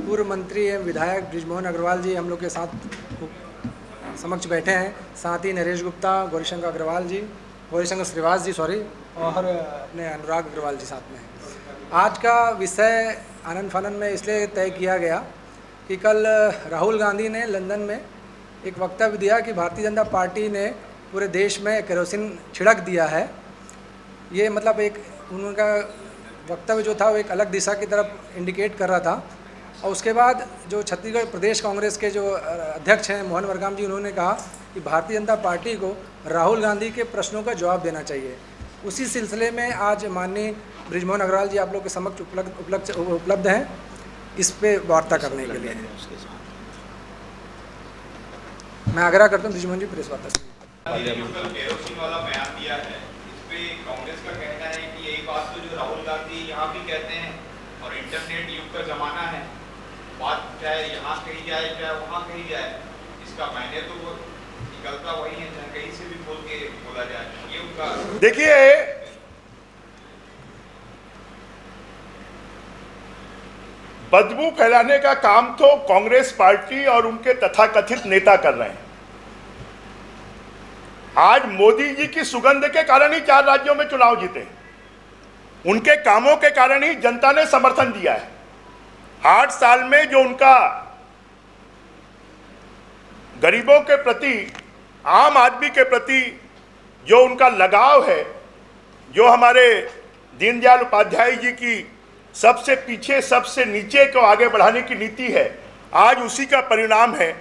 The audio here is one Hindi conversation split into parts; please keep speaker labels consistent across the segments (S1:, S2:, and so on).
S1: पूर्व मंत्री एवं विधायक बृजमोहन अग्रवाल जी हम लोग के साथ समक्ष बैठे हैं। साथ ही नरेश गुप्ता, गौरीशंकर अग्रवाल जी, गौरीशंकर श्रीवास जी सॉरी, और अपने अनुराग अग्रवाल जी साथ में हैं। आज का विषय आनंद फानन में इसलिए तय किया गया कि कल राहुल गांधी ने लंदन में एक वक्तव्य दिया कि भारतीय जनता पार्टी ने पूरे देश में केरोसिन छिड़क दिया है। ये मतलब एक उनका वक्तव्य जो था वो एक अलग दिशा की तरफ इंडिकेट कर रहा था। और उसके बाद जो छत्तीसगढ़ प्रदेश कांग्रेस के जो अध्यक्ष हैं मोहन मरकाम जी, उन्होंने कहा कि भारतीय जनता पार्टी को राहुल गांधी के प्रश्नों का जवाब देना चाहिए। उसी सिलसिले में आज माननीय बृजमोहन अग्रवाल जी आप लोग के समक्ष उपलब्ध हैं इस पे वार्ता करने के लिए। मैं आग्रह करता हूँ बृजमोहन जी प्रेस वार्ता से।
S2: केरोसिन वाला बयान दिया है, इस पे कांग्रेस का कहना है कि यही बात तो जो राहुल गांधी यहाँ भी कहते हैं और इंटरनेट युग का जमाना है, बात चाहे यहाँ कही जाए चाहे वहाँ कही जाए, इसका मायने तो वो निकलता वही है, चाहे कहीं से भी बोल के बोला जाए। ये उनका
S3: देखिए, बदबू फैलाने का काम तो कांग्रेस पार्टी और उनके तथाकथित नेता कर रहे हैं। आज मोदी जी की सुगंध के कारण ही 4 राज्यों में चुनाव जीते हैं। उनके कामों के कारण ही जनता ने समर्थन दिया है। 8 साल में जो उनका गरीबों के प्रति, आम आदमी के प्रति जो उनका लगाव है, जो हमारे दीनदयाल उपाध्याय जी की सबसे पीछे सबसे नीचे को आगे बढ़ाने की नीति है, आज उसी का परिणाम है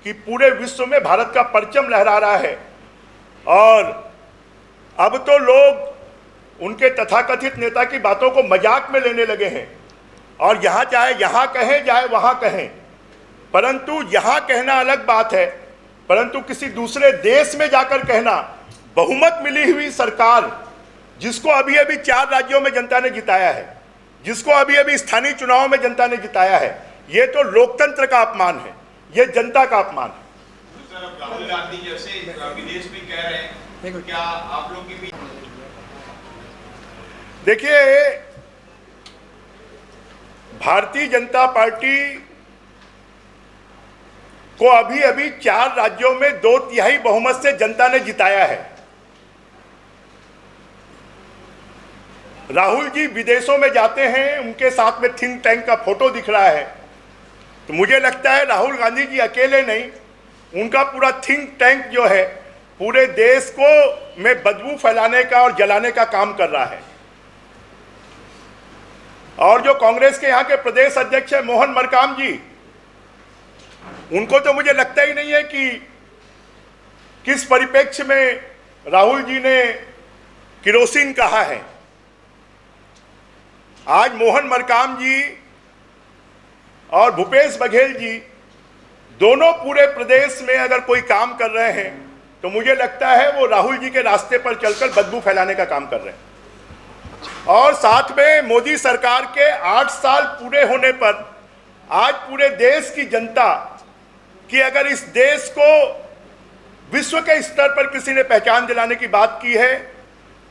S3: कि पूरे विश्व में भारत का परचम लहरा रहा है। और अब तो लोग उनके तथाकथित नेता की बातों को मजाक में लेने लगे हैं और यहाँ चाहे यहाँ कहें चाहे वहाँ कहें, परंतु यहाँ कहना अलग बात है, परंतु किसी दूसरे देश में जाकर कहना, बहुमत मिली हुई सरकार जिसको अभी अभी 4 राज्यों में जनता ने जिताया है, जिसको अभी अभी स्थानीय चुनाव में जनता ने जिताया है, ये तो लोकतंत्र का अपमान है, ये जनता का अपमान है।
S2: राहुल गांधी जैसे विदेश में कह रहे हैं, क्या आप लोग की भी?
S3: देखिए, भारतीय जनता पार्टी को अभी अभी 4 राज्यों में 2/3 बहुमत से जनता ने जिताया है। राहुल जी विदेशों में जाते हैं, उनके साथ में थिंक टैंक का फोटो दिख रहा है, तो मुझे लगता है राहुल गांधी जी अकेले नहीं, उनका पूरा थिंक टैंक जो है पूरे देश को में बदबू फैलाने का और जलाने का काम कर रहा है। और जो कांग्रेस के यहाँ के प्रदेश अध्यक्ष है मोहन मरकाम जी, उनको तो मुझे लगता ही नहीं है कि किस परिप्रेक्ष्य में राहुल जी ने केरोसिन कहा है। आज मोहन मरकाम जी और भूपेश बघेल जी दोनों पूरे प्रदेश में अगर कोई काम कर रहे हैं तो मुझे लगता है वो राहुल जी के रास्ते पर चलकर बदबू फैलाने का काम कर रहे हैं। और साथ में मोदी सरकार के 8 साल पूरे होने पर आज पूरे देश की जनता की, अगर इस देश को विश्व के स्तर पर किसी ने पहचान दिलाने की बात की है,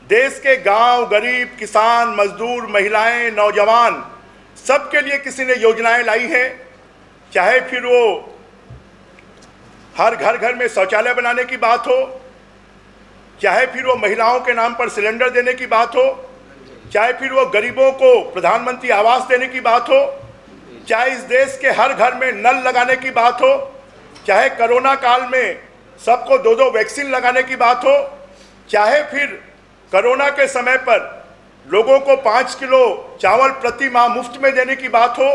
S3: देश के गांव, गरीब, किसान, मजदूर, महिलाएं, नौजवान, सबके लिए किसी ने योजनाएं लाई हैं। चाहे फिर वो हर घर में शौचालय बनाने की बात हो, चाहे फिर वो महिलाओं के नाम पर सिलेंडर देने की बात हो, चाहे फिर वो गरीबों को प्रधानमंत्री आवास देने की बात हो, चाहे इस देश के हर घर में नल लगाने की बात हो, चाहे कोरोना काल में सबको 2-2 वैक्सीन लगाने की बात हो, चाहे फिर कोरोना के समय पर लोगों को 5 किलो चावल प्रति माह मुफ्त में देने की बात हो,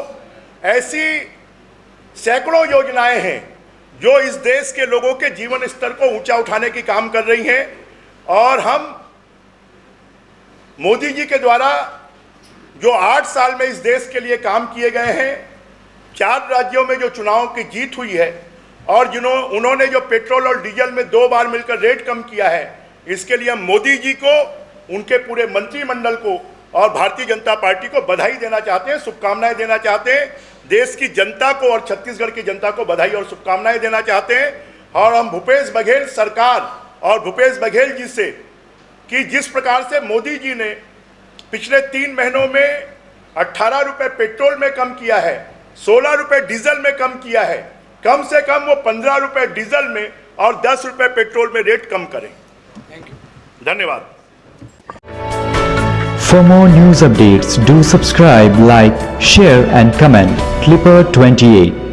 S3: ऐसी सैकड़ों योजनाएं हैं जो इस देश के लोगों के जीवन स्तर को ऊंचा उठाने की काम कर रही हैं। और हम मोदी जी के द्वारा जो 8 साल में इस देश के लिए काम किए गए हैं, 4 राज्यों में जो चुनाव की जीत हुई है और उन्होंने जो पेट्रोल और डीजल में 2 बार मिलकर रेट कम किया है, इसके लिए हम मोदी जी को, उनके पूरे मंत्रिमंडल को और भारतीय जनता पार्टी को बधाई देना चाहते हैं, शुभकामनाएं देना चाहते हैं। देश की जनता को और छत्तीसगढ़ की जनता को बधाई और शुभकामनाएं देना चाहते हैं। और हम भूपेश बघेल सरकार और भूपेश बघेल जी से कि जिस प्रकार से मोदी जी ने पिछले 3 महीनों में 18 रुपये पेट्रोल में कम किया है 16 रुपए डीजल में कम किया है, कम से कम वो 15 रुपए डीजल में और 10 रुपए पेट्रोल में रेट कम करें।
S1: Thank you.
S3: धन्यवाद।
S4: For more news updates, do subscribe, like, share and comment. Clipper 28.